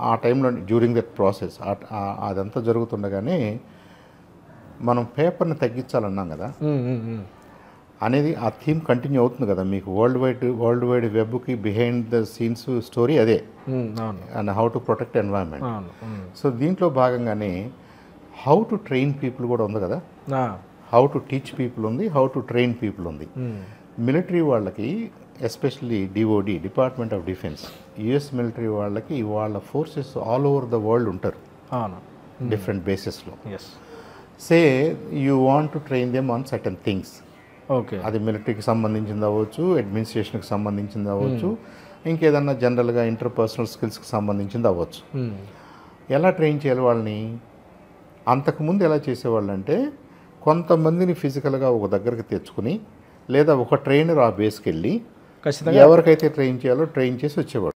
ఆ టైంలో during that process అదంతా జరుగుతుండగానే మనం పేపర్ని తగ్గించాలన్నాం కదా అనేది ఆ థీమ్ కంటిన్యూ అవుతుంది కదా. మీకు వరల్డ్ వైడ్ వెబ్కి బిహైండ్ ద సీన్స్ స్టోరీ అదే, and how to protect environment. So దీంట్లో భాగంగానే హౌ టు ట్రైన్ పీపుల్ కూడా ఉంది కదా. హౌ టు టీచ్ పీపుల్ ఉంది, హౌ టు ట్రైన్ పీపుల్ ఉంది. మిలిటరీ వాళ్ళకి especially DOD, department of defence, US military వాళ్ళకి వాళ్ళ forces all over the world ఉంటారు డిఫరెంట్ బేసిస్లో. Say you want to train them on certain things. Okay, అది మిలిటరీకి సంబంధించింది అవ్వచ్చు, అడ్మినిస్ట్రేషన్కి సంబంధించింది అవ్వచ్చు, ఇంకేదన్నా జనరల్గా ఇంటర్పర్సనల్ స్కిల్స్కి సంబంధించింది అవ్వచ్చు. ఎలా ట్రైన్ చేయాలి వాళ్ళని? అంతకుముందు ఎలా చేసేవాళ్ళు అంటే కొంతమందిని ఫిజికల్గా ఒక దగ్గరికి తెచ్చుకుని, లేదా ఒక ట్రైనర్ ఆ బేస్కి వెళ్ళి ఎవరికైతే ట్రైన్ చేయాలో ట్రైన్ చేసి వచ్చేవాడు.